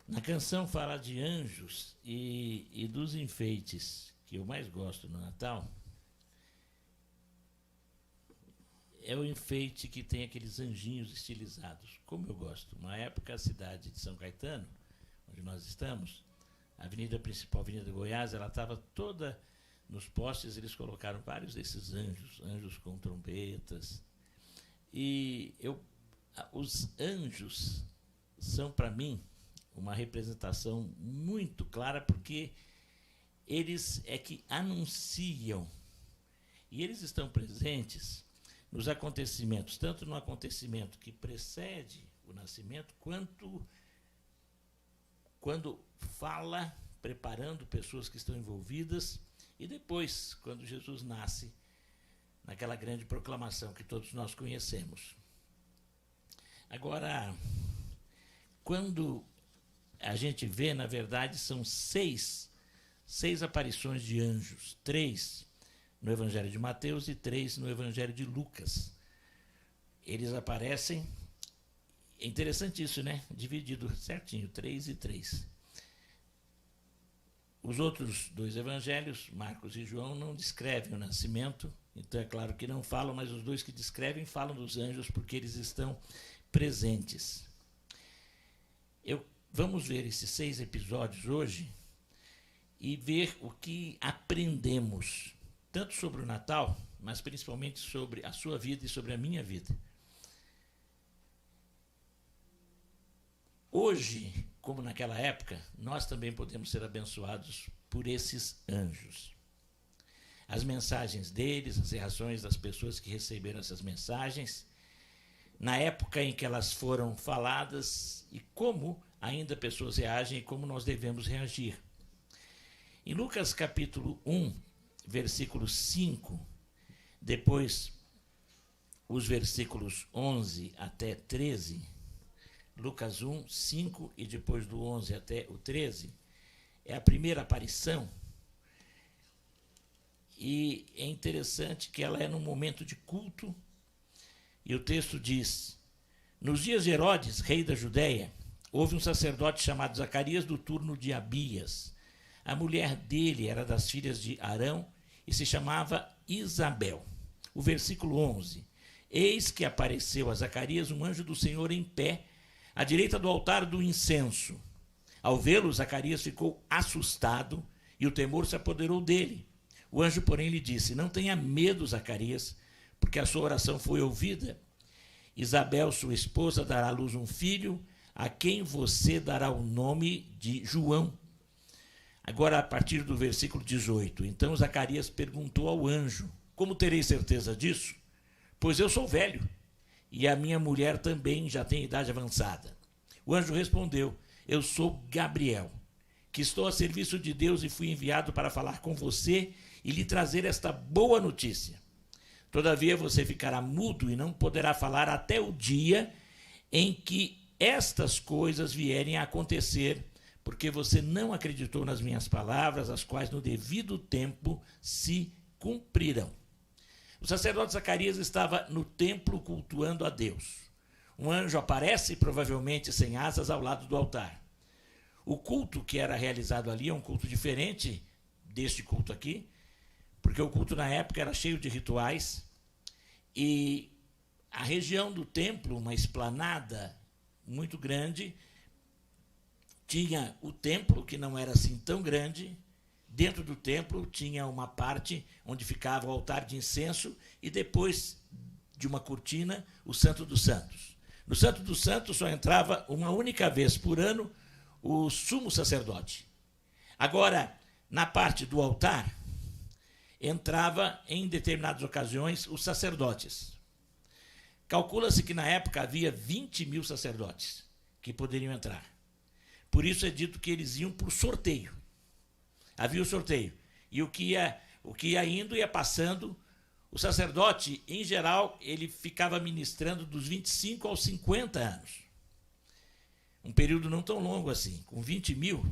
Na canção fala de anjos e dos enfeites que eu mais gosto no Natal. É o enfeite que tem aqueles anjinhos estilizados, como eu gosto. Uma época, a cidade de São Caetano, onde nós estamos, a avenida principal, a Avenida Goiás, ela estava toda nos postes, eles colocaram vários desses anjos, anjos com trombetas. E os anjos são, para mim, uma representação muito clara, porque eles é que anunciam, e eles estão presentes nos acontecimentos, tanto no acontecimento que precede o nascimento, quanto quando fala, preparando pessoas que estão envolvidas, e depois, quando Jesus nasce, naquela grande proclamação que todos nós conhecemos. Agora, quando a gente vê, na verdade, são seis aparições de anjos, 3 no Evangelho de Mateus e 3 no Evangelho de Lucas. Eles aparecem, é interessante isso, né? Dividido certinho, 3 e 3. Os outros 2 evangelhos, Marcos e João, não descrevem o nascimento, então é claro que não falam, mas os 2 que descrevem falam dos anjos porque eles estão presentes. Vamos ver esses 6 episódios hoje e ver o que aprendemos, tanto sobre o Natal, mas principalmente sobre a sua vida e sobre a minha vida. Hoje, como naquela época, nós também podemos ser abençoados por esses anjos. As mensagens deles, as reações das pessoas que receberam essas mensagens, na época em que elas foram faladas e como ainda pessoas reagem e como nós devemos reagir. Em Lucas capítulo 1, versículo 5, depois os versículos 11 até 13, Lucas 1, 5 e depois do 11 até o 13, é a primeira aparição. E é interessante que ela é num momento de culto. E o texto diz: nos dias de Herodes, rei da Judéia, houve um sacerdote chamado Zacarias do turno de Abias. A mulher dele era das filhas de Arão e se chamava Isabel. O versículo 11. Eis que apareceu a Zacarias um anjo do Senhor em pé, à direita do altar do incenso. Ao vê-lo, Zacarias ficou assustado e o temor se apoderou dele. O anjo, porém, lhe disse: não tenha medo, Zacarias, porque a sua oração foi ouvida. Isabel, sua esposa, dará à luz um filho, a quem você dará o nome de João. Agora, a partir do versículo 18. Então Zacarias perguntou ao anjo: como terei certeza disso? Pois eu sou velho, e a minha mulher também já tem idade avançada. O anjo respondeu: eu sou Gabriel, que estou a serviço de Deus e fui enviado para falar com você e lhe trazer esta boa notícia. Todavia você ficará mudo e não poderá falar até o dia em que estas coisas vierem a acontecer, porque você não acreditou nas minhas palavras, as quais no devido tempo se cumprirão. O sacerdote Zacarias estava no templo cultuando a Deus. Um anjo aparece, provavelmente sem asas, ao lado do altar. O culto que era realizado ali é um culto diferente deste culto aqui, porque o culto na época era cheio de rituais, e a região do templo, uma esplanada muito grande, tinha o templo, que não era assim tão grande. Dentro do templo tinha uma parte onde ficava o altar de incenso e depois de uma cortina, o Santo dos Santos. No Santo dos Santos só entrava uma única vez por ano o sumo sacerdote. Agora, na parte do altar, entrava em determinadas ocasiões os sacerdotes. Calcula-se que na época havia 20.000 sacerdotes que poderiam entrar. Por isso é dito que eles iam por sorteio. Havia o sorteio. E o que ia indo, ia passando. O sacerdote, em geral, ele ficava ministrando dos 25 aos 50 anos. Um período não tão longo assim, com 20.000.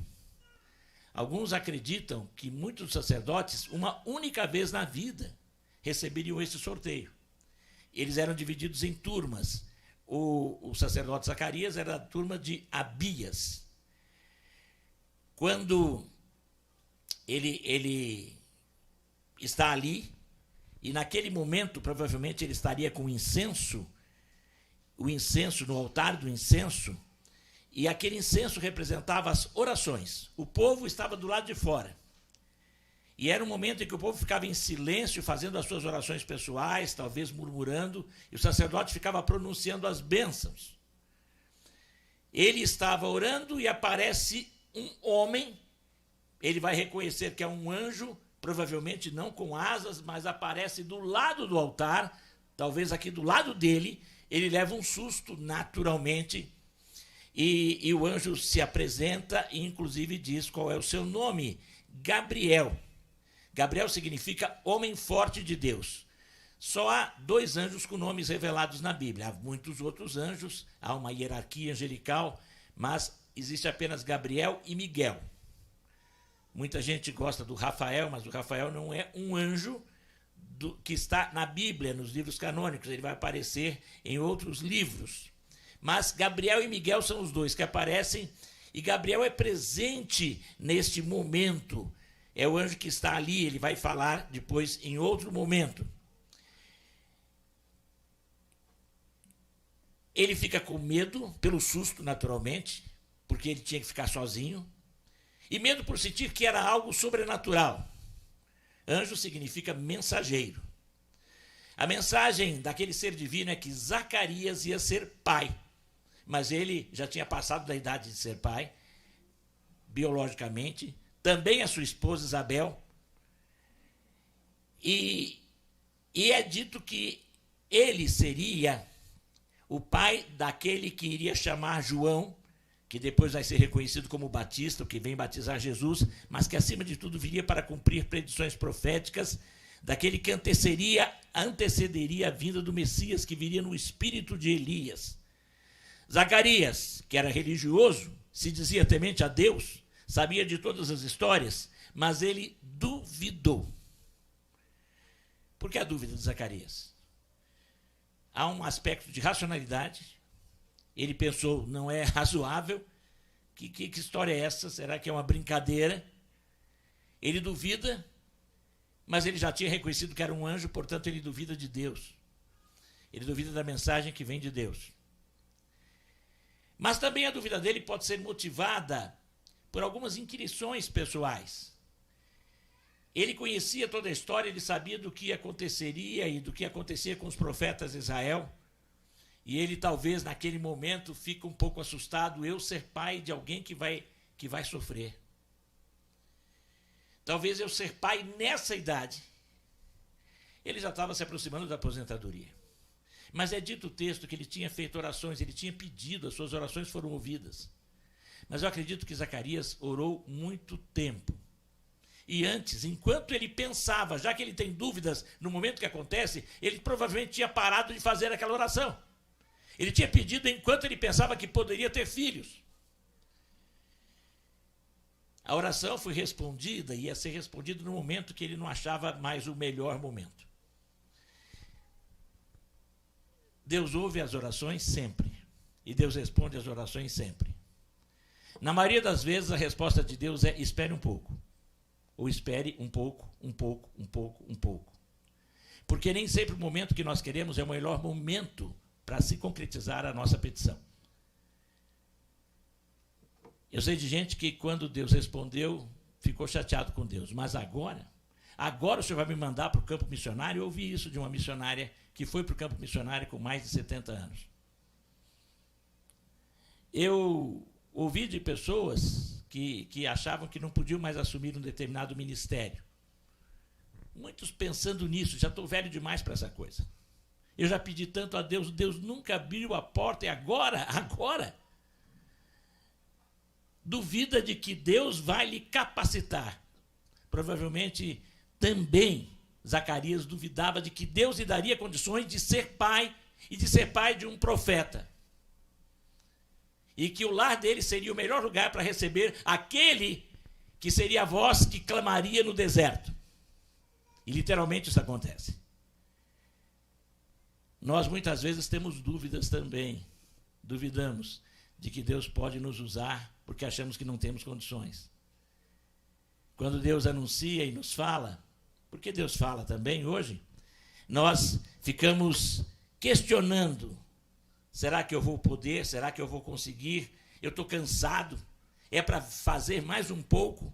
Alguns acreditam que muitos sacerdotes, uma única vez na vida, receberiam esse sorteio. Eles eram divididos em turmas. O sacerdote Zacarias era da turma de Abias. quando ele está ali, e naquele momento, provavelmente, ele estaria com incenso, o incenso no altar do incenso, e aquele incenso representava as orações. O povo estava do lado de fora. E era um momento em que o povo ficava em silêncio, fazendo as suas orações pessoais, talvez murmurando, e o sacerdote ficava pronunciando as bênçãos. Ele estava orando e aparece um homem, ele vai reconhecer que é um anjo, provavelmente não com asas, mas aparece do lado do altar, talvez aqui do lado dele, ele leva um susto naturalmente, e o anjo se apresenta e inclusive diz qual é o seu nome, Gabriel. Gabriel significa homem forte de Deus. Só há 2 anjos com nomes revelados na Bíblia. Há muitos outros anjos, há uma hierarquia angelical, mas existe apenas Gabriel e Miguel. Muita gente gosta do Rafael, mas o Rafael não é um anjo que está na Bíblia, nos livros canônicos. Ele vai aparecer em outros livros. Mas Gabriel e Miguel são os 2 que aparecem, e Gabriel é presente neste momento. É o anjo que está ali, ele vai falar depois em outro momento. Ele fica com medo, pelo susto, naturalmente, porque ele tinha que ficar sozinho, e medo por sentir que era algo sobrenatural. Anjo significa mensageiro. A mensagem daquele ser divino é que Zacarias ia ser pai, mas ele já tinha passado da idade de ser pai, biologicamente, também a sua esposa Isabel, e é dito que ele seria o pai daquele que iria chamar João, que depois vai ser reconhecido como Batista, o que vem batizar Jesus, mas que acima de tudo viria para cumprir predições proféticas, daquele que antecederia a vinda do Messias, que viria no espírito de Elias. Zacarias, que era religioso, se dizia temente a Deus, sabia de todas as histórias, mas ele duvidou. Por que a dúvida de Zacarias? Há um aspecto de racionalidade. Ele pensou, não é razoável, que história é essa? Será que é uma brincadeira? Ele duvida, mas ele já tinha reconhecido que era um anjo, portanto ele duvida de Deus. Ele duvida da mensagem que vem de Deus. Mas também a dúvida dele pode ser motivada por algumas inquirições pessoais. Ele conhecia toda a história, ele sabia do que aconteceria e do que acontecia com os profetas de Israel. E ele talvez naquele momento fica um pouco assustado, eu ser pai de alguém que vai sofrer. Talvez eu ser pai nessa idade. Ele já estava se aproximando da aposentadoria. Mas é dito o texto que ele tinha feito orações, ele tinha pedido, as suas orações foram ouvidas. Mas eu acredito que Zacarias orou muito tempo. E antes, enquanto ele pensava, já que ele tem dúvidas no momento que acontece, ele provavelmente tinha parado de fazer aquela oração. Ele tinha pedido enquanto ele pensava que poderia ter filhos. A oração foi respondida e ia ser respondida no momento que ele não achava mais o melhor momento. Deus ouve as orações sempre. E Deus responde as orações sempre. Na maioria das vezes, a resposta de Deus é espere um pouco. Ou espere um pouco, um pouco, um pouco, um pouco. Porque nem sempre o momento que nós queremos é o melhor momento para se concretizar a nossa petição. Eu sei de gente que quando Deus respondeu, ficou chateado com Deus. Mas agora o Senhor vai me mandar para o campo missionário. Eu ouvi isso de uma missionária que foi para o campo missionário com mais de 70 anos. Eu ouvi de pessoas que achavam que não podiam mais assumir um determinado ministério. Muitos pensando nisso, já estou velho demais para essa coisa. Eu já pedi tanto a Deus, Deus nunca abriu a porta, e agora, duvida de que Deus vai lhe capacitar. Provavelmente também Zacarias duvidava de que Deus lhe daria condições de ser pai, e de ser pai de um profeta. E que o lar dele seria o melhor lugar para receber aquele que seria a voz que clamaria no deserto. E literalmente isso acontece. Nós muitas vezes temos dúvidas também. Duvidamos de que Deus pode nos usar porque achamos que não temos condições. quando Deus anuncia e nos fala, porque Deus fala também hoje, nós ficamos questionando: será que eu vou poder? Será que eu vou conseguir? Eu estou cansado. É para fazer mais um pouco?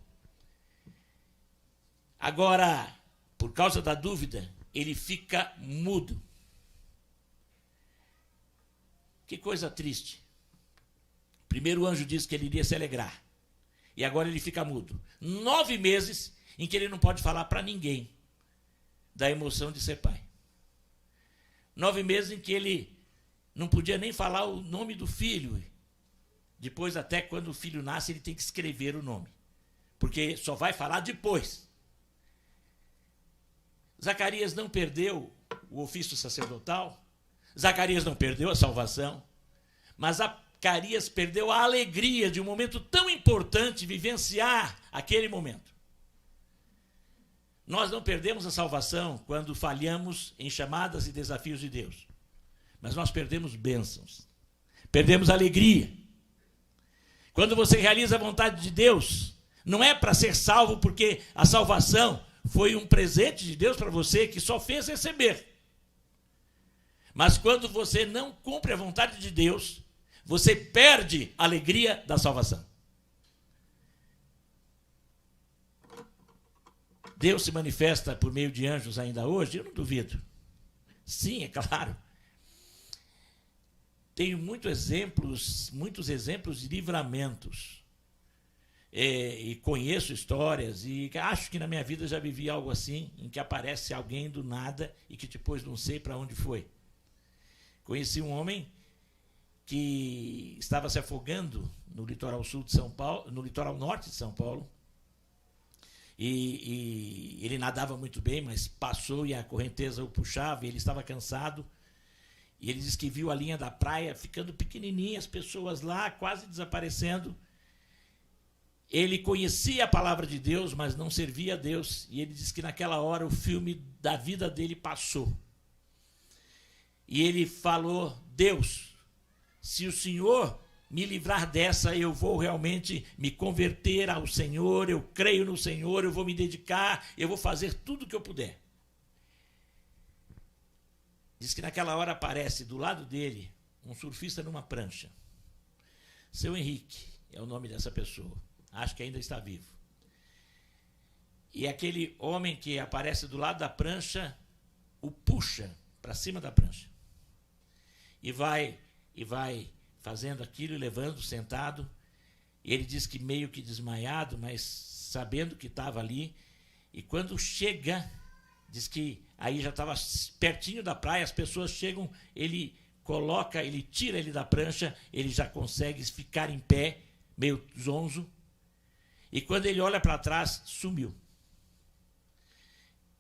Agora, por causa da dúvida, ele fica mudo. Que coisa triste. Primeiro o anjo disse que ele iria se alegrar. E agora ele fica mudo. 9 meses em que ele não pode falar para ninguém da emoção de ser pai. 9 meses em que ele não podia nem falar o nome do filho. Depois, até quando o filho nasce, ele tem que escrever o nome. Porque só vai falar depois. Zacarias não perdeu o ofício sacerdotal. Zacarias não perdeu a salvação. Mas Zacarias perdeu a alegria de um momento tão importante, vivenciar aquele momento. Nós não perdemos a salvação quando falhamos em chamadas e desafios de Deus. Mas nós perdemos bênçãos. Perdemos alegria. Quando você realiza a vontade de Deus, não é para ser salvo porque a salvação foi um presente de Deus para você que só fez receber. Mas quando você não cumpre a vontade de Deus, você perde a alegria da salvação. Deus se manifesta por meio de anjos ainda hoje? Eu não duvido. Sim, é claro. Tenho muitos exemplos de livramentos. E conheço histórias e acho que na minha vida já vivi algo assim, em que aparece alguém do nada e que depois não sei para onde foi. Conheci um homem que estava se afogando no litoral sul de São Paulo, no litoral norte de São Paulo. E ele nadava muito bem, mas passou e a correnteza o puxava e ele estava cansado. E ele disse que viu a linha da praia ficando pequenininha, as pessoas lá quase desaparecendo. Ele conhecia a palavra de Deus, mas não servia a Deus. E ele disse que naquela hora o filme da vida dele passou. E ele falou: Deus, se o Senhor me livrar dessa, eu vou realmente me converter ao Senhor, eu creio no Senhor, eu vou me dedicar, eu vou fazer tudo o que eu puder. Diz que naquela hora aparece do lado dele um surfista numa prancha. Seu Henrique é o nome dessa pessoa. Acho que ainda está vivo. E aquele homem que aparece do lado da prancha o puxa para cima da prancha. E vai fazendo aquilo, levando, sentado. E ele diz que meio que desmaiado, mas sabendo que estava ali. E quando chega, diz que aí já estava pertinho da praia, as pessoas chegam, ele tira ele da prancha, ele já consegue ficar em pé, meio zonzo. E quando ele olha para trás, sumiu.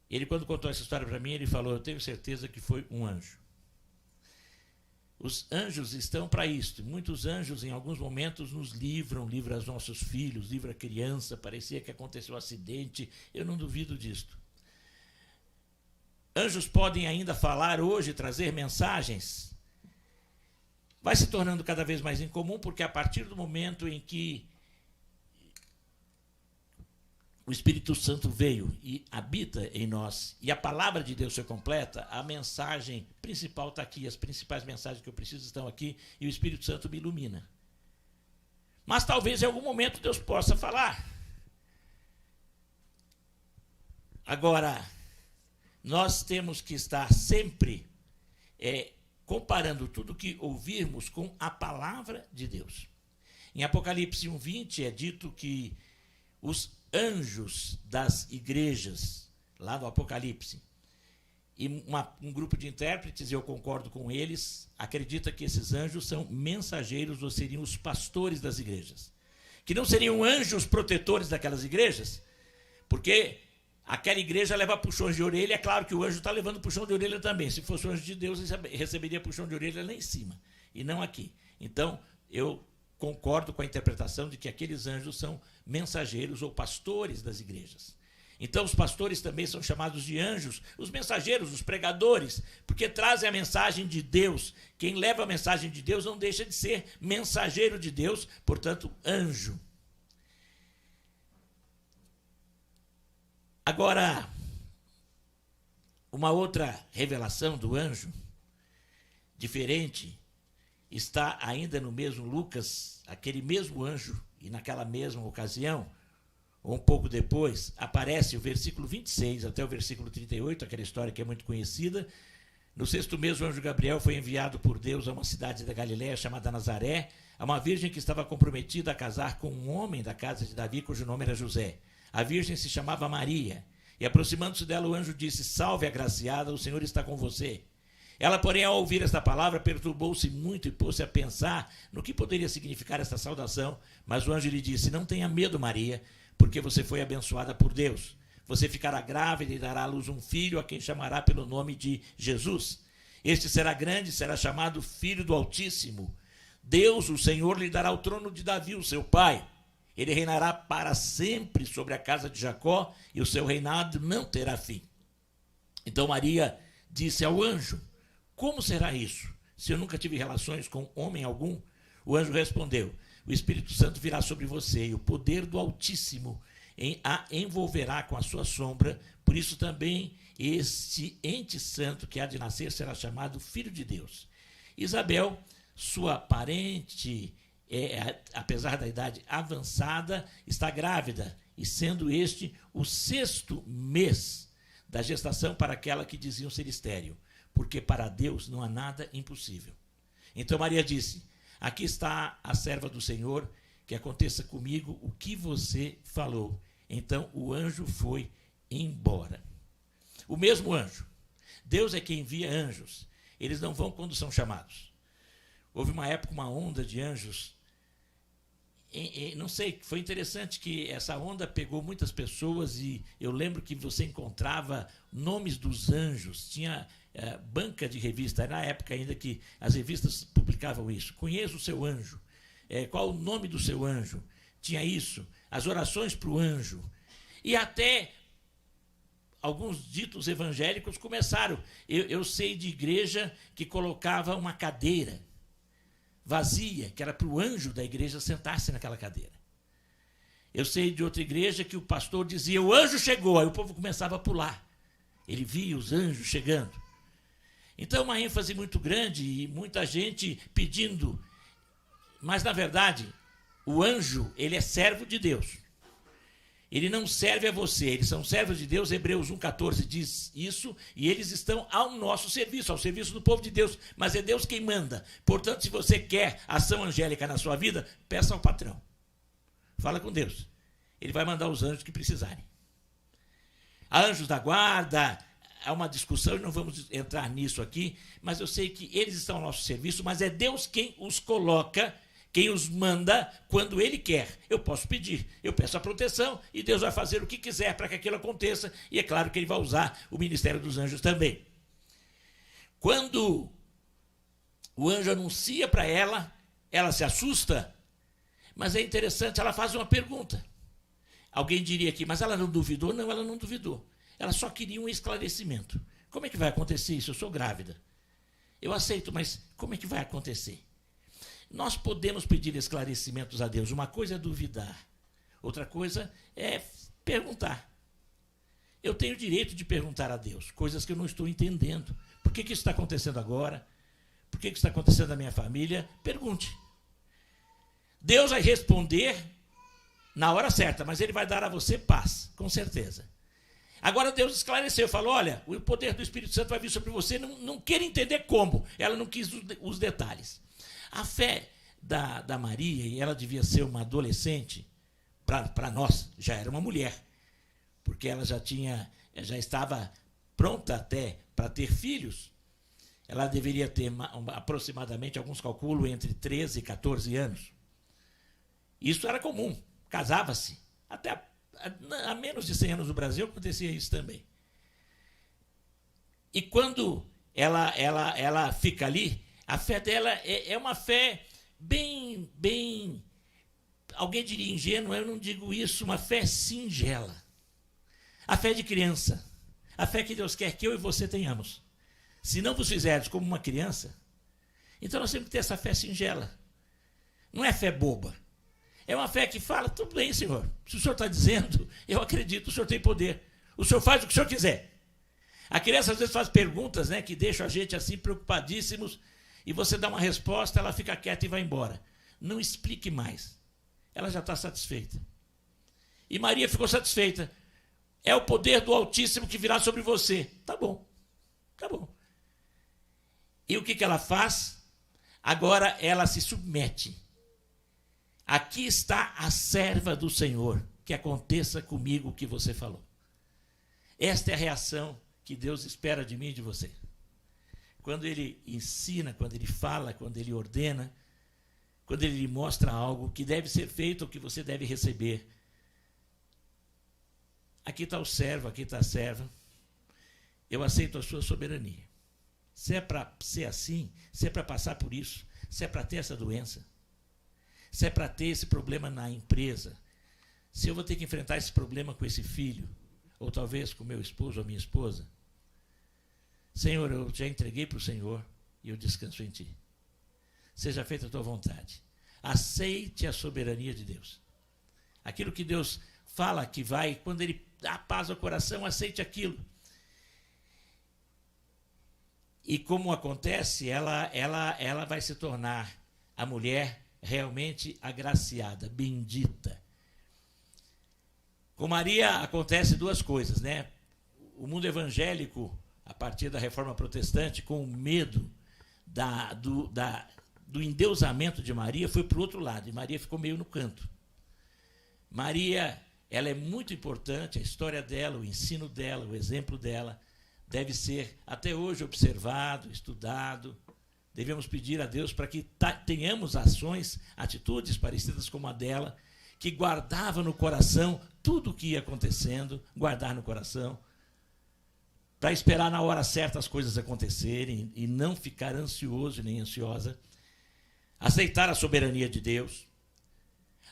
Ele, quando contou essa história para mim, ele falou: eu tenho certeza que foi um anjo. Os anjos estão para isto. Muitos anjos, em alguns momentos, nos livram os nossos filhos, livra a criança. Parecia que aconteceu um acidente. Eu não duvido disto. Anjos podem ainda falar hoje, trazer mensagens. Vai se tornando cada vez mais incomum, porque a partir do momento em que o Espírito Santo veio e habita em nós, e a palavra de Deus foi completa, a mensagem principal está aqui, as principais mensagens que eu preciso estão aqui, e o Espírito Santo me ilumina. Mas talvez em algum momento Deus possa falar. Agora, nós temos que estar sempre comparando tudo que ouvirmos com a palavra de Deus. Em Apocalipse 1:20 é dito que os anjos das igrejas, lá no Apocalipse, e um grupo de intérpretes, eu concordo com eles, acredita que esses anjos são mensageiros, ou seriam os pastores das igrejas. Que não seriam anjos protetores daquelas igrejas, porque aquela igreja leva puxões de orelha, é claro que o anjo está levando puxão de orelha também. Se fosse o anjo de Deus, ele receberia puxão de orelha lá em cima, e não aqui. Então, eu concordo com a interpretação de que aqueles anjos são mensageiros ou pastores das igrejas. Então, os pastores também são chamados de anjos, os mensageiros, os pregadores, porque trazem a mensagem de Deus. Quem leva a mensagem de Deus não deixa de ser mensageiro de Deus, portanto, anjo. Agora, uma outra revelação do anjo, diferente, está ainda no mesmo Lucas, aquele mesmo anjo, e naquela mesma ocasião, ou um pouco depois, aparece o versículo 26 até o versículo 38, aquela história que é muito conhecida. No sexto mês, o anjo Gabriel foi enviado por Deus a uma cidade da Galiléia chamada Nazaré, a uma virgem que estava comprometida a casar com um homem da casa de Davi, cujo nome era José. A virgem se chamava Maria, e aproximando-se dela, o anjo disse: Salve, agraciada, o Senhor está com você. Ela, porém, ao ouvir esta palavra, perturbou-se muito e pôs-se a pensar no que poderia significar esta saudação. Mas o anjo lhe disse: Não tenha medo, Maria, porque você foi abençoada por Deus. Você ficará grávida e dará à luz um filho, a quem chamará pelo nome de Jesus. Este será grande e será chamado Filho do Altíssimo. Deus, o Senhor, lhe dará o trono de Davi, o seu pai. Ele reinará para sempre sobre a casa de Jacó, e o seu reinado não terá fim. Então Maria disse ao anjo: Como será isso, se eu nunca tive relações com homem algum? O anjo respondeu: O Espírito Santo virá sobre você, e o poder do Altíssimo a envolverá com a sua sombra. Por isso também este ente santo que há de nascer será chamado Filho de Deus. Isabel, sua parente, apesar da idade avançada, está grávida, e sendo este o 6º mês da gestação para aquela que diziam ser estéril, porque para Deus não há nada impossível. Então Maria disse: Aqui está a serva do Senhor, que aconteça comigo o que você falou. Então o anjo foi embora. O mesmo anjo. Deus é quem envia anjos. Eles não vão quando são chamados. Houve uma época, uma onda de anjos. Não sei, foi interessante que essa onda pegou muitas pessoas, e eu lembro que você encontrava nomes dos anjos. Tinha banca de revista, era na época ainda que as revistas publicavam isso. Conheça o seu anjo. Qual o nome do seu anjo? Tinha isso. As orações para o anjo. E até alguns ditos evangélicos começaram. Eu sei de igreja que colocava uma cadeira vazia, que era para o anjo da igreja sentar-se naquela cadeira. Eu sei de outra igreja que o pastor dizia: o anjo chegou, aí o povo começava a pular. Ele via os anjos chegando. Então, uma ênfase muito grande e muita gente pedindo. Mas, na verdade, o anjo, ele é servo de Deus. Ele não serve a você, eles são servos de Deus. Hebreus 1,14 diz isso, e eles estão ao nosso serviço, ao serviço do povo de Deus, mas é Deus quem manda. Portanto, se você quer ação angélica na sua vida, peça ao patrão. Fala com Deus. Ele vai mandar os anjos que precisarem. Há anjos da guarda, há uma discussão, e não vamos entrar nisso aqui, mas eu sei que eles estão ao nosso serviço, mas é Deus quem os coloca, quem os manda quando Ele quer. Eu posso pedir, eu peço a proteção, e Deus vai fazer o que quiser para que aquilo aconteça, e é claro que Ele vai usar o ministério dos anjos também. Quando o anjo anuncia para ela, ela se assusta, mas é interessante, ela faz uma pergunta. Alguém diria aqui, mas ela não duvidou? Não, ela não duvidou. Ela só queria um esclarecimento. Como é que vai acontecer isso? Eu sou grávida. Eu aceito, mas como é que vai acontecer? Nós podemos pedir esclarecimentos a Deus. Uma coisa é duvidar, outra coisa é perguntar. Eu tenho o direito de perguntar a Deus coisas que eu não estou entendendo. Por que isso está acontecendo agora? Por que isso está acontecendo na minha família? Pergunte. Deus vai responder na hora certa, mas Ele vai dar a você paz, com certeza. Agora Deus esclareceu, falou: olha, o poder do Espírito Santo vai vir sobre você, não quer entender como. Ela não quis os detalhes. A fé da Maria, e ela devia ser uma adolescente, para nós, já era uma mulher, porque ela já estava pronta até para ter filhos. Ela deveria ter aproximadamente, alguns calculam, entre 13 e 14 anos. Isso era comum, casava-se. Até há menos de 100 anos no Brasil acontecia isso também. E quando ela fica ali, a fé dela é uma fé bem, alguém diria ingênua, eu não digo isso, uma fé singela. A fé de criança. A fé que Deus quer que eu e você tenhamos. Se não vos fizerdes como uma criança, então nós temos que ter essa fé singela. Não é fé boba. É uma fé que fala: tudo bem, Senhor. Se o Senhor está dizendo, eu acredito, o Senhor tem poder. O senhor faz o que o senhor quiser. A criança às vezes faz perguntas, né, que deixam a gente assim preocupadíssimos, e você dá uma resposta, ela fica quieta e vai embora. Não explique mais. Ela já está satisfeita. E Maria ficou satisfeita. É o poder do Altíssimo que virá sobre você. Tá bom. Tá bom. E o que ela faz? Agora ela se submete. Aqui está a serva do Senhor. Que aconteça comigo o que você falou. Esta é a reação que Deus espera de mim e de você. Quando Ele ensina, quando Ele fala, quando Ele ordena, quando Ele lhe mostra algo que deve ser feito ou que você deve receber. Aqui está o servo, aqui está a serva. Eu aceito a sua soberania. Se é para ser assim, se é para passar por isso, se é para ter essa doença, se é para ter esse problema na empresa, se eu vou ter que enfrentar esse problema com esse filho, ou talvez com meu esposo ou minha esposa, Senhor, eu já entreguei para o Senhor e eu descanso em Ti. Seja feita a Tua vontade. Aceite a soberania de Deus. Aquilo que Deus fala que vai, quando Ele dá paz ao coração, aceite aquilo. E como acontece, ela vai se tornar a mulher realmente agraciada, bendita. Com Maria acontece duas coisas, né? O mundo evangélico, a partir da Reforma Protestante, com o medo do endeusamento de Maria, foi para o outro lado, e Maria ficou meio no canto. Maria, ela é muito importante, a história dela, o ensino dela, o exemplo dela, deve ser até hoje observado, estudado. Devemos pedir a Deus para que tenhamos ações, atitudes parecidas como a dela, que guardava no coração tudo o que ia acontecendo, guardar no coração, para esperar na hora certa as coisas acontecerem e não ficar ansioso nem ansiosa, aceitar a soberania de Deus.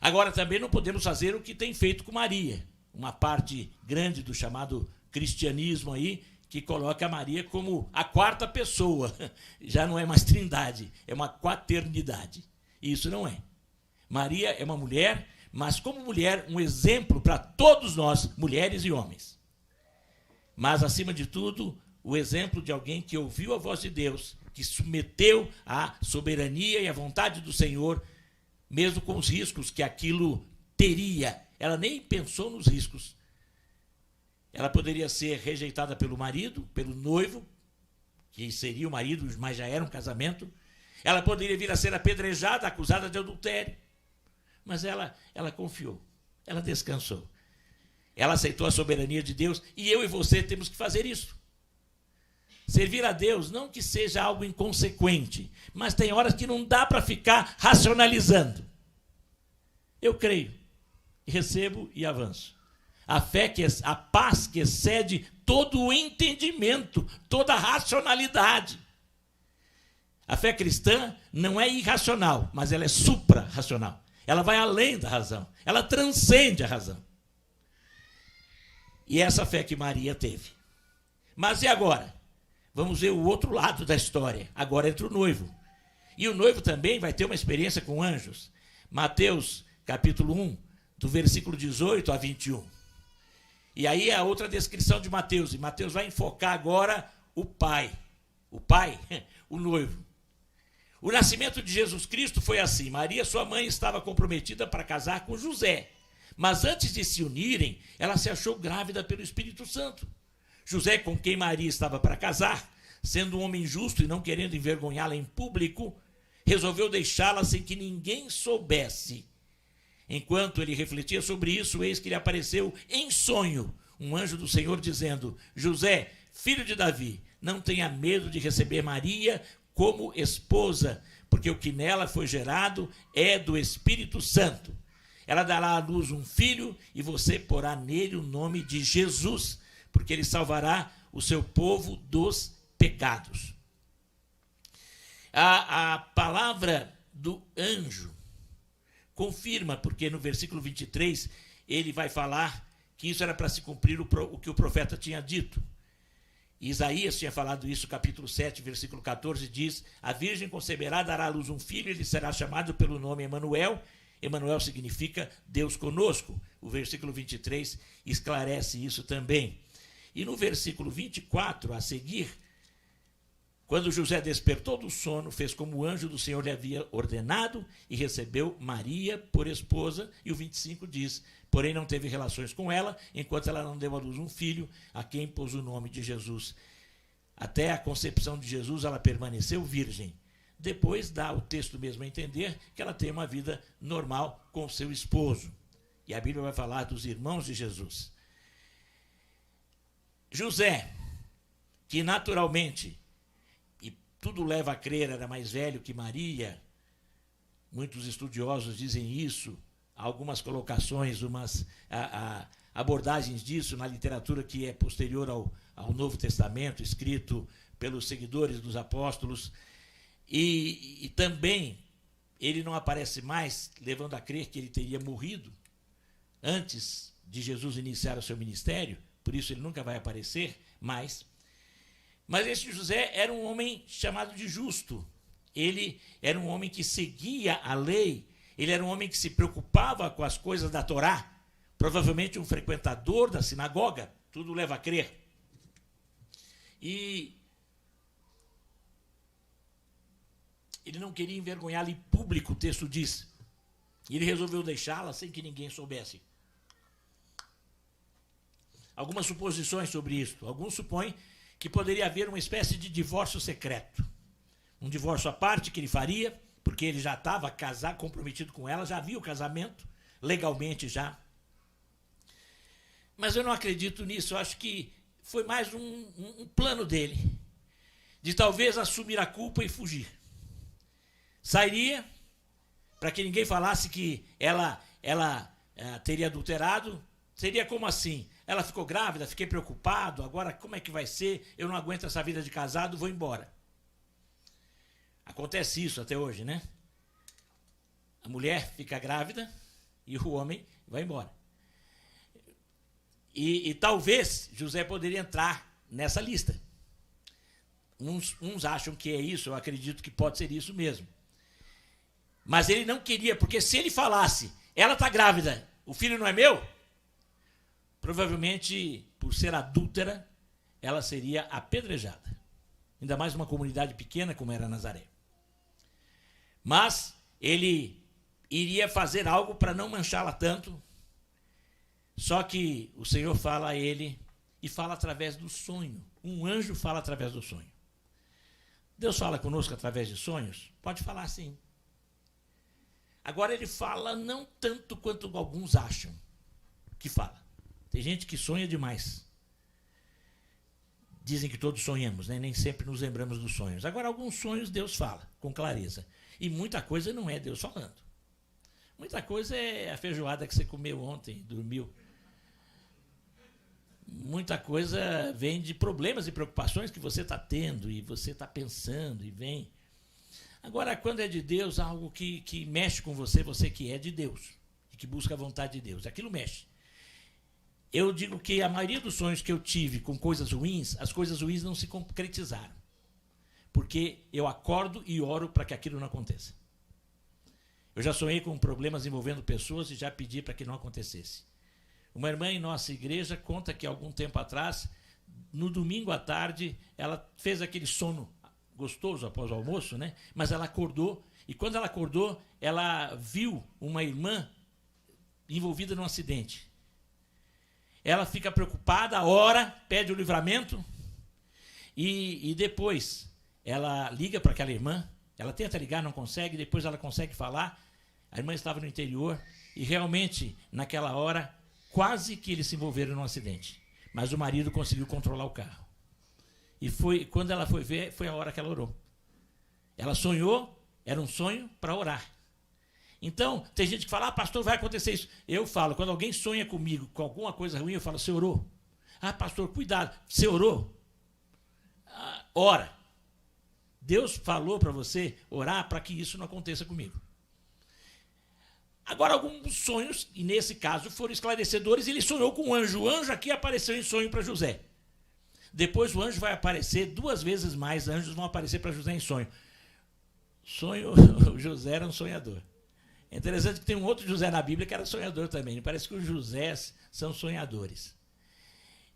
Agora também não podemos fazer o que tem feito com Maria, uma parte grande do chamado cristianismo aí, que coloca a Maria como a quarta pessoa, já não é mais trindade, é uma quaternidade. E isso não é. Maria é uma mulher, mas como mulher, um exemplo para todos nós, mulheres e homens. Mas, acima de tudo, o exemplo de alguém que ouviu a voz de Deus, que submeteu à soberania e à vontade do Senhor, mesmo com os riscos que aquilo teria. Ela nem pensou nos riscos. Ela poderia ser rejeitada pelo marido, pelo noivo, que seria o marido, mas já era um casamento. Ela poderia vir a ser apedrejada, acusada de adultério. Mas ela confiou, ela descansou. Ela aceitou a soberania de Deus e eu e você temos que fazer isso. Servir a Deus, não que seja algo inconsequente, mas tem horas que não dá para ficar racionalizando. Eu creio, recebo e avanço. A fé, a paz que excede todo o entendimento, toda a racionalidade. A fé cristã não é irracional, mas ela é supra-racional. Ela vai além da razão, ela transcende a razão. E essa fé que Maria teve. Mas e agora? Vamos ver o outro lado da história. Agora entra o noivo. E o noivo também vai ter uma experiência com anjos. Mateus, capítulo 1, do versículo 18 a 21. E aí é a outra descrição de Mateus. E Mateus vai enfocar agora o pai. O pai, o noivo. O nascimento de Jesus Cristo foi assim. Maria, sua mãe, estava comprometida para casar com José. Mas antes de se unirem, ela se achou grávida pelo Espírito Santo. José, com quem Maria estava para casar, sendo um homem justo e não querendo envergonhá-la em público, resolveu deixá-la sem que ninguém soubesse. Enquanto ele refletia sobre isso, eis que lhe apareceu em sonho um anjo do Senhor dizendo: José, filho de Davi, não tenha medo de receber Maria como esposa, porque o que nela foi gerado é do Espírito Santo. Ela dará à luz um filho e você porá nele o nome de Jesus, porque ele salvará o seu povo dos pecados. A palavra do anjo confirma, porque no versículo 23 ele vai falar que isso era para se cumprir o que o profeta tinha dito. Isaías tinha falado isso, capítulo 7, versículo 14, diz: a virgem conceberá, dará à luz um filho, ele será chamado pelo nome Emanuel. Emanuel significa Deus conosco. O versículo 23 esclarece isso também. E no versículo 24, a seguir, quando José despertou do sono, fez como o anjo do Senhor lhe havia ordenado e recebeu Maria por esposa. E o 25 diz, porém não teve relações com ela, enquanto ela não deu à luz um filho, a quem pôs o nome de Jesus. Até a concepção de Jesus, ela permaneceu virgem. Depois dá o texto mesmo a entender que ela tem uma vida normal com seu esposo. E a Bíblia vai falar dos irmãos de Jesus. José, que naturalmente, e tudo leva a crer, era mais velho que Maria, muitos estudiosos dizem isso, há algumas colocações, umas abordagens disso na literatura que é posterior ao Novo Testamento, escrito pelos seguidores dos apóstolos, e também ele não aparece mais, levando a crer que ele teria morrido antes de Jesus iniciar o seu ministério, por isso ele nunca vai aparecer mais. Mas esse José era um homem chamado de justo, ele era um homem que seguia a lei, ele era um homem que se preocupava com as coisas da Torá, provavelmente um frequentador da sinagoga, tudo leva a crer. E ele não queria envergonhá-la em público, o texto diz. E ele resolveu deixá-la sem que ninguém soubesse. Algumas suposições sobre isso. Alguns supõem que poderia haver uma espécie de divórcio secreto. Um divórcio à parte que ele faria, porque ele já estava casado, comprometido com ela, já havia o casamento, legalmente já. Mas eu não acredito nisso, eu acho que foi mais um plano dele, de talvez assumir a culpa e fugir. Sairia, para que ninguém falasse que ela teria adulterado. Seria como assim? Ela ficou grávida, fiquei preocupado, agora como é que vai ser? Eu não aguento essa vida de casado, vou embora. Acontece isso até hoje, né? A mulher fica grávida e o homem vai embora. E talvez José poderia entrar nessa lista. Uns acham que é isso, eu acredito que pode ser isso mesmo. Mas ele não queria, porque se ele falasse, ela está grávida, o filho não é meu, provavelmente, por ser adúltera, ela seria apedrejada. Ainda mais uma comunidade pequena como era Nazaré. Mas ele iria fazer algo para não manchá-la tanto. Só que o Senhor fala a ele e fala através do sonho. Um anjo fala através do sonho. Deus fala conosco através de sonhos? Pode falar sim. Agora ele fala não tanto quanto alguns acham que fala. Tem gente que sonha demais. Dizem que todos sonhamos, né? Nem sempre nos lembramos dos sonhos. Agora, alguns sonhos Deus fala com clareza. E muita coisa não é Deus falando. Muita coisa é a feijoada que você comeu ontem, dormiu. Muita coisa vem de problemas e preocupações que você está tendo e você está pensando e vem. Agora, quando é de Deus, algo que mexe com você, você que é de Deus e que busca a vontade de Deus, aquilo mexe. Eu digo que a maioria dos sonhos que eu tive com coisas ruins, as coisas ruins não se concretizaram. Porque eu acordo e oro para que aquilo não aconteça. Eu já sonhei com problemas envolvendo pessoas e já pedi para que não acontecesse. Uma irmã em nossa igreja conta que algum tempo atrás, no domingo à tarde, ela fez aquele sono gostoso após o almoço, né? Mas ela acordou, e quando ela acordou, ela viu uma irmã envolvida num acidente. Ela fica preocupada, ora, pede o livramento, e depois ela liga para aquela irmã, ela tenta ligar, não consegue, depois ela consegue falar. A irmã estava no interior, e realmente, naquela hora, quase que eles se envolveram num acidente. Mas o marido conseguiu controlar o carro. E quando ela foi ver, foi a hora que ela orou. Ela sonhou, era um sonho para orar. Então, tem gente que fala, pastor, vai acontecer isso. Eu falo, quando alguém sonha comigo com alguma coisa ruim, eu falo, você orou? Ah, pastor, cuidado, você orou? Ora. Deus falou para você orar para que isso não aconteça comigo. Agora, alguns sonhos, e nesse caso, foram esclarecedores, ele sonhou com um anjo. O anjo aqui apareceu em sonho para José. Depois o anjo vai aparecer 2 vezes mais, anjos vão aparecer para José em sonho. José era um sonhador. É interessante que tem um outro José na Bíblia que era sonhador também. Parece que os Josés são sonhadores.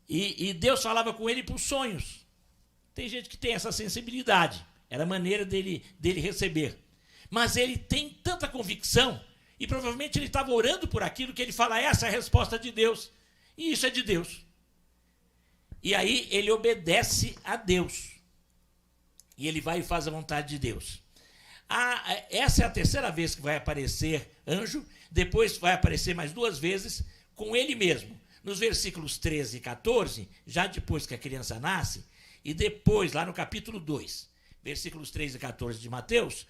E Deus falava com ele por sonhos. Tem gente que tem essa sensibilidade. Era a maneira dele receber. Mas ele tem tanta convicção, e provavelmente ele estava orando por aquilo, que ele fala, essa é a resposta de Deus. E isso é de Deus. E aí ele obedece a Deus. E ele vai e faz a vontade de Deus. Essa é a terceira vez que vai aparecer anjo. Depois vai aparecer mais 2 vezes com ele mesmo. Nos versículos 13 e 14, já depois que a criança nasce, e depois, lá no capítulo 2, versículos 13 e 14 de Mateus,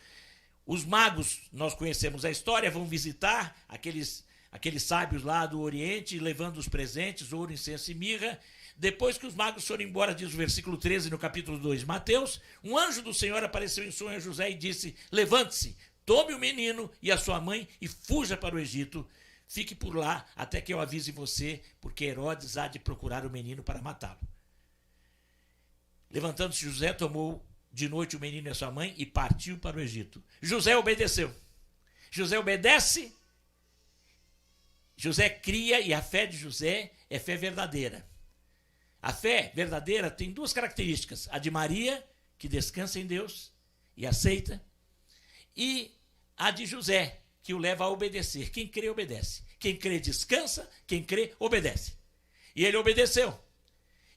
os magos, nós conhecemos a história, vão visitar aqueles sábios lá do Oriente, levando os presentes, ouro, incenso e mirra. Depois que os magos foram embora, diz o versículo 13 no capítulo 2 de Mateus, um anjo do Senhor apareceu em sonho a José e disse, levante-se, tome o menino e a sua mãe e fuja para o Egito. Fique por lá até que eu avise você, porque Herodes há de procurar o menino para matá-lo. Levantando-se José, tomou de noite o menino e a sua mãe e partiu para o Egito. José obedeceu. José obedece, José cria, e a fé de José é fé verdadeira. A fé verdadeira tem 2 características. A de Maria, que descansa em Deus e aceita, e a de José, que o leva a obedecer. Quem crê, obedece. Quem crê, descansa. Quem crê, obedece. E ele obedeceu.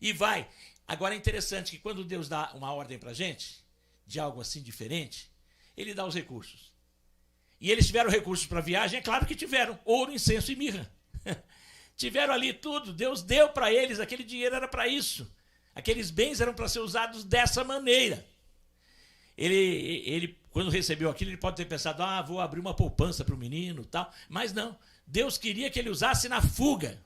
E vai. Agora é interessante que quando Deus dá uma ordem para a gente, de algo assim diferente, ele dá os recursos. E eles tiveram recursos para a viagem? É claro que tiveram. Ouro, incenso e mirra. Tiveram ali tudo. Deus deu para eles. Aquele dinheiro era para isso. Aqueles bens eram para ser usados dessa maneira. Ele, quando recebeu aquilo, ele pode ter pensado, vou abrir uma poupança para o menino e tal. Mas não. Deus queria que ele usasse na fuga.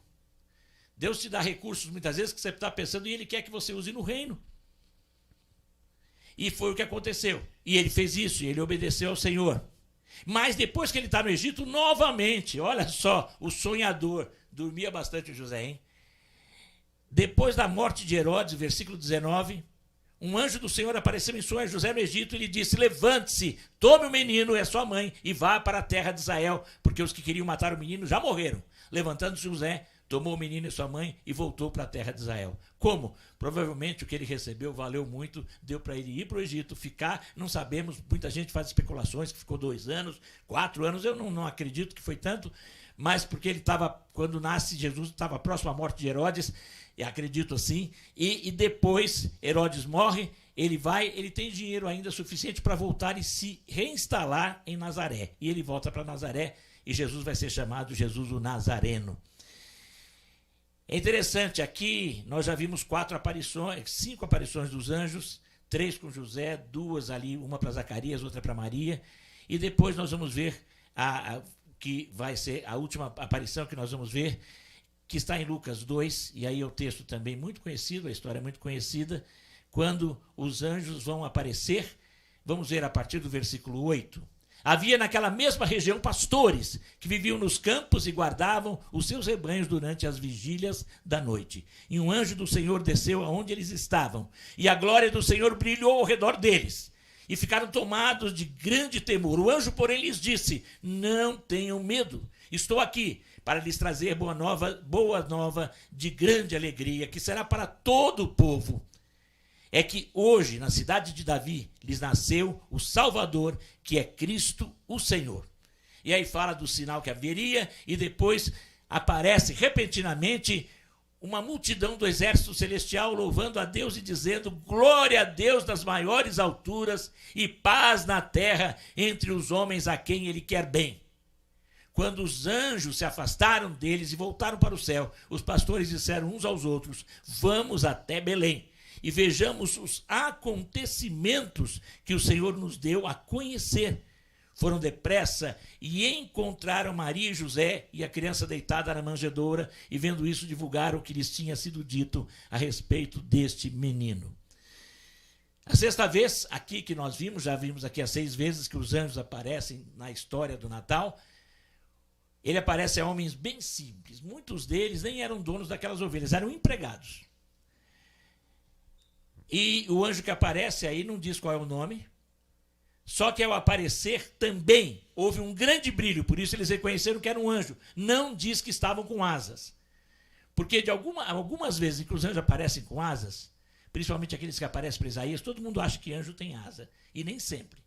Deus te dá recursos muitas vezes que você está pensando e ele quer que você use no reino. E foi o que aconteceu. E ele fez isso, e ele obedeceu ao Senhor. Mas depois que ele está no Egito, novamente, olha só, o sonhador, dormia bastante o José, hein? Depois da morte de Herodes, versículo 19, um anjo do Senhor apareceu em sonho a José no Egito e lhe disse, levante-se, tome o menino e a sua mãe e vá para a terra de Israel, porque os que queriam matar o menino já morreram. Levantando-se José, tomou o menino e sua mãe e voltou para a terra de Israel. Como? Provavelmente o que ele recebeu valeu muito, deu para ele ir para o Egito, ficar, não sabemos, muita gente faz especulações que ficou 2 anos, 4 anos, eu não acredito que foi tanto, mas porque ele estava, quando nasce Jesus, estava próximo à morte de Herodes, eu acredito assim, e depois Herodes morre, ele tem dinheiro ainda suficiente para voltar e se reinstalar em Nazaré. E ele volta para Nazaré e Jesus vai ser chamado Jesus o Nazareno. É interessante, aqui nós já vimos 5 aparições dos anjos, 3 com José, 2 ali, uma para Zacarias, outra para Maria, e depois nós vamos ver que vai ser a última aparição que nós vamos ver, que está em Lucas 2, e aí é o texto também muito conhecido, a história é muito conhecida, quando os anjos vão aparecer, vamos ver a partir do versículo 8. Havia naquela mesma região pastores que viviam nos campos e guardavam os seus rebanhos durante as vigílias da noite. E um anjo do Senhor desceu aonde eles estavam, e a glória do Senhor brilhou ao redor deles. E ficaram tomados de grande temor. O anjo, porém, lhes disse, não tenham medo, estou aqui para lhes trazer boa nova de grande alegria, que será para todo o povo. É que hoje, na cidade de Davi, lhes nasceu o Salvador, que é Cristo o Senhor. E aí fala do sinal que haveria, e depois aparece repentinamente uma multidão do exército celestial louvando a Deus e dizendo, glória a Deus nas maiores alturas e paz na terra entre os homens a quem ele quer bem. Quando os anjos se afastaram deles e voltaram para o céu, os pastores disseram uns aos outros, vamos até Belém e vejamos os acontecimentos que o Senhor nos deu a conhecer. Foram depressa e encontraram Maria e José e a criança deitada na manjedoura, e vendo isso divulgaram o que lhes tinha sido dito a respeito deste menino. A sexta vez aqui que nós vimos, já vimos aqui as 6 vezes que os anjos aparecem na história do Natal, ele aparece a homens bem simples. Muitos deles nem eram donos daquelas ovelhas, eram empregados. E o anjo que aparece aí não diz qual é o nome, só que ao aparecer também houve um grande brilho, por isso eles reconheceram que era um anjo. Não diz que estavam com asas. Porque algumas vezes que os anjos aparecem com asas, principalmente aqueles que aparecem para Isaías, todo mundo acha que anjo tem asa. E nem sempre.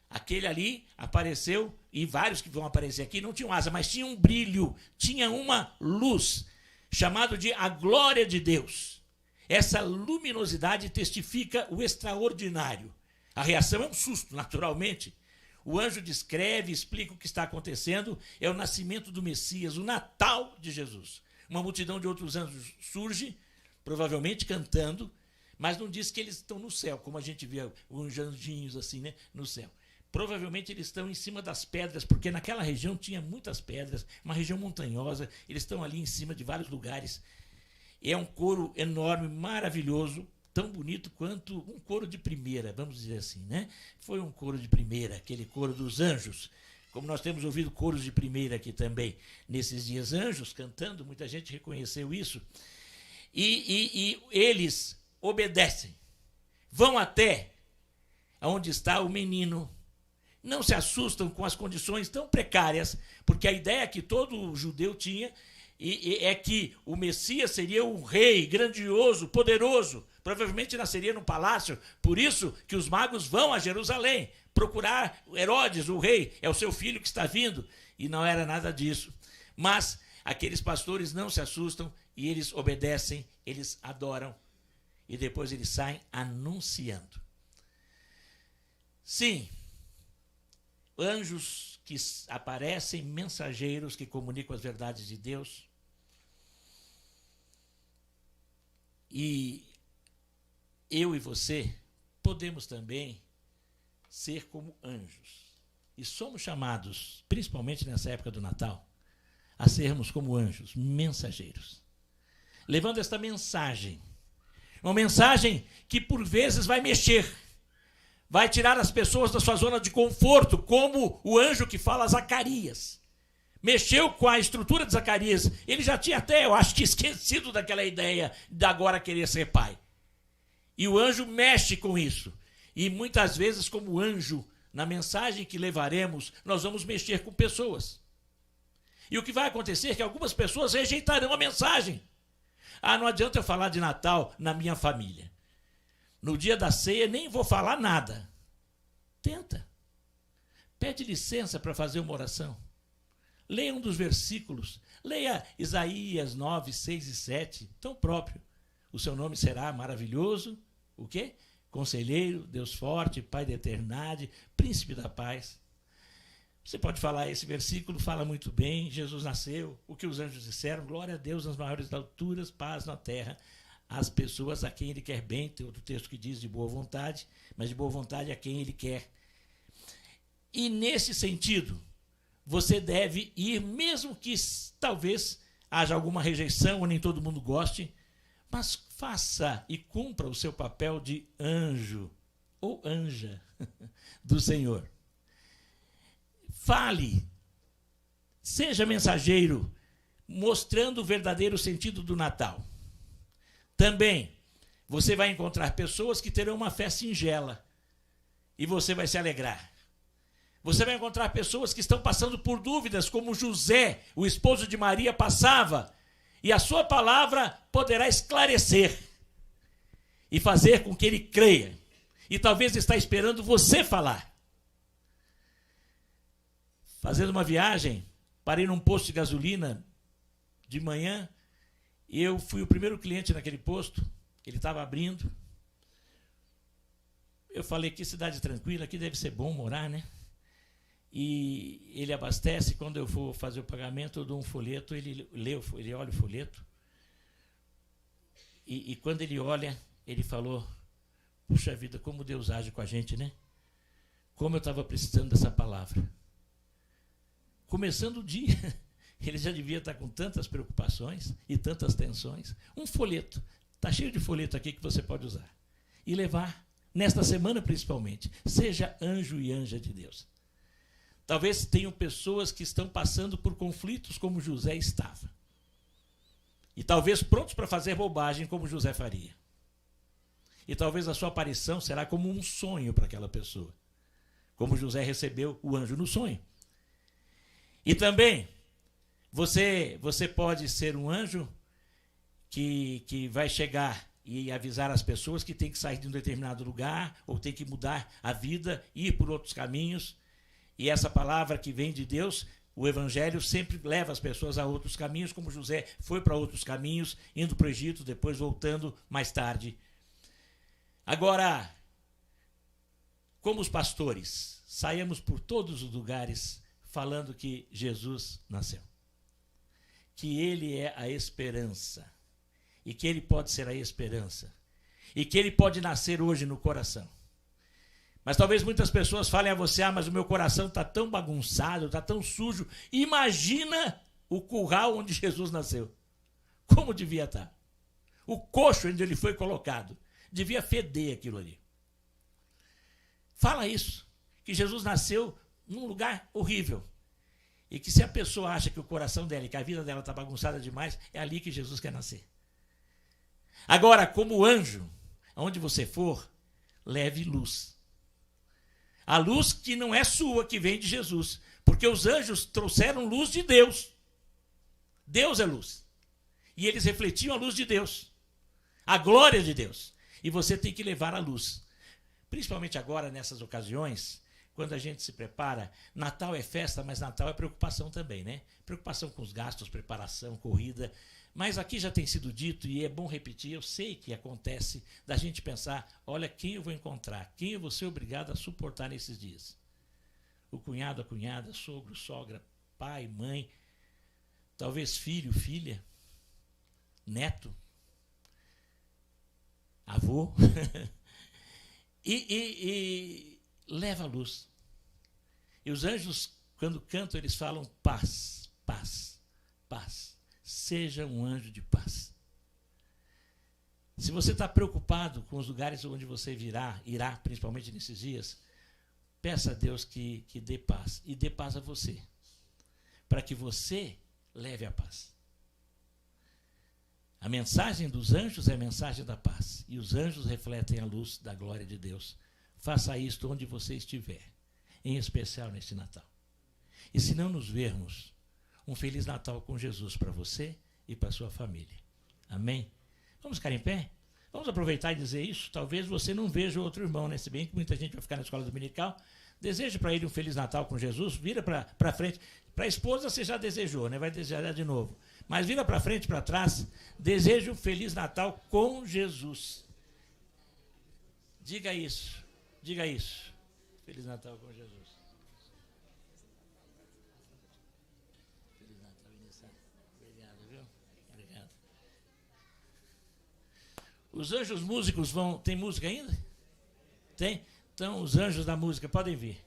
Aquele ali apareceu, e vários que vão aparecer aqui não tinham asa, mas tinha um brilho, tinha uma luz, chamado de a glória de Deus. Essa luminosidade testifica o extraordinário. A reação é um susto, naturalmente. O anjo descreve, explica o que está acontecendo, é o nascimento do Messias, o Natal de Jesus. Uma multidão de outros anjos surge, provavelmente cantando, mas não diz que eles estão no céu, como a gente vê uns anjinhos assim, né, no céu. Provavelmente eles estão em cima das pedras, porque naquela região tinha muitas pedras, uma região montanhosa, eles estão ali em cima de vários lugares. É um coro enorme, maravilhoso, tão bonito quanto um coro de primeira, vamos dizer assim, né? Foi um coro de primeira, aquele coro dos anjos, como nós temos ouvido coros de primeira aqui também, nesses dias, anjos cantando, muita gente reconheceu isso, e eles obedecem, vão até onde está o menino, não se assustam com as condições tão precárias, porque a ideia que todo judeu tinha é que o Messias seria um rei grandioso, poderoso, provavelmente nasceria num palácio, por isso que os magos vão a Jerusalém procurar Herodes, o rei, é o seu filho que está vindo, e não era nada disso. Mas aqueles pastores não se assustam e eles obedecem, eles adoram, e depois eles saem anunciando. Sim, anjos que aparecem, mensageiros que comunicam as verdades de Deus. E eu e você podemos também ser como anjos. E somos chamados, principalmente nessa época do Natal, a sermos como anjos, mensageiros. Levando esta mensagem. Uma mensagem que por vezes vai mexer. Vai tirar as pessoas da sua zona de conforto, como o anjo que fala a Zacarias. Mexeu com a estrutura de Zacarias. Ele já tinha até, eu acho que esquecido daquela ideia de agora querer ser pai. E o anjo mexe com isso. E muitas vezes, como anjo, na mensagem que levaremos, nós vamos mexer com pessoas. E o que vai acontecer é que algumas pessoas rejeitarão a mensagem. Ah, não adianta eu falar de Natal na minha família. No dia da ceia nem vou falar nada. Tenta. Pede licença para fazer uma oração. Leia um dos versículos. Leia Isaías 9, 6 e 7. Tão próprio. O seu nome será maravilhoso. O quê? Conselheiro, Deus forte, Pai da eternidade, Príncipe da paz. Você pode falar, esse versículo fala muito bem. Jesus nasceu. O que os anjos disseram? Glória a Deus nas maiores alturas, paz na terra. As pessoas a quem ele quer bem. Tem outro texto que diz de boa vontade, mas de boa vontade a quem ele quer. E nesse sentido, você deve ir, mesmo que talvez haja alguma rejeição ou nem todo mundo goste, mas faça e cumpra o seu papel de anjo ou anja do Senhor. Fale, seja mensageiro, mostrando o verdadeiro sentido do Natal. Também, você vai encontrar pessoas que terão uma fé singela e você vai se alegrar. Você vai encontrar pessoas que estão passando por dúvidas, como José, o esposo de Maria, passava, e a sua palavra poderá esclarecer e fazer com que ele creia. E talvez está esperando você falar. Fazendo uma viagem, parei num posto de gasolina de manhã, e eu fui o primeiro cliente naquele posto, ele estava abrindo. Eu falei, que cidade tranquila, aqui deve ser bom morar, né? E ele abastece, quando eu for fazer o pagamento, eu dou um folheto, ele olha o folheto, e quando ele olha, ele falou, puxa vida, como Deus age com a gente, né? Como eu estava precisando dessa palavra. Começando o dia, ele já devia estar com tantas preocupações e tantas tensões. Um folheto, está cheio de folheto aqui que você pode usar. E levar, nesta semana principalmente, seja anjo e anja de Deus. Talvez tenham pessoas que estão passando por conflitos como José estava. E talvez prontos para fazer bobagem como José faria. E talvez a sua aparição será como um sonho para aquela pessoa. Como José recebeu o anjo no sonho. E também, você pode ser um anjo que vai chegar e avisar as pessoas que tem que sair de um determinado lugar, ou tem que mudar a vida, ir por outros caminhos. E essa palavra que vem de Deus, o Evangelho sempre leva as pessoas a outros caminhos, como José foi para outros caminhos, indo para o Egito, depois voltando mais tarde. Agora, como os pastores, saímos por todos os lugares falando que Jesus nasceu, que ele é a esperança, e que ele pode ser a esperança, e que ele pode nascer hoje no coração. Mas talvez muitas pessoas falem a você, mas o meu coração está tão bagunçado, está tão sujo. Imagina o curral onde Jesus nasceu. Como devia estar? O coxo onde ele foi colocado. Devia feder aquilo ali. Fala isso, que Jesus nasceu num lugar horrível. E que se a pessoa acha que o coração dela, que a vida dela está bagunçada demais, é ali que Jesus quer nascer. Agora, como anjo, aonde você for, leve luz. A luz que não é sua, que vem de Jesus. Porque os anjos trouxeram luz de Deus. Deus é luz. E eles refletiam a luz de Deus. A glória de Deus. E você tem que levar a luz. Principalmente agora, nessas ocasiões, quando a gente se prepara. Natal é festa, mas Natal é preocupação também, né? Preocupação com os gastos, preparação, corrida. Mas aqui já tem sido dito, e é bom repetir, eu sei que acontece da gente pensar, olha, quem eu vou encontrar, quem eu vou ser obrigado a suportar nesses dias. O cunhado, a cunhada, sogro, sogra, pai, mãe, talvez filho, filha, neto, avô, e leva a luz. E os anjos, quando cantam, eles falam paz, paz, paz. Seja um anjo de paz. Se você está preocupado com os lugares onde você irá, principalmente nesses dias, peça a Deus que dê paz. E dê paz a você. Para que você leve a paz. A mensagem dos anjos é a mensagem da paz. E os anjos refletem a luz da glória de Deus. Faça isto onde você estiver. Em especial neste Natal. E se não nos vermos, um Feliz Natal com Jesus para você e para a sua família. Amém? Vamos ficar em pé? Vamos aproveitar e dizer isso? Talvez você não veja outro irmão, né? Se bem que muita gente vai ficar na escola dominical. Deseje para ele um Feliz Natal com Jesus, vira para frente. Para a esposa você já desejou, né? Vai desejar de novo. Mas vira para frente, para trás, deseje um Feliz Natal com Jesus. Diga isso. Diga isso. Feliz Natal com Jesus. Os anjos músicos vão... Tem música ainda? Tem? Então, os anjos da música podem vir.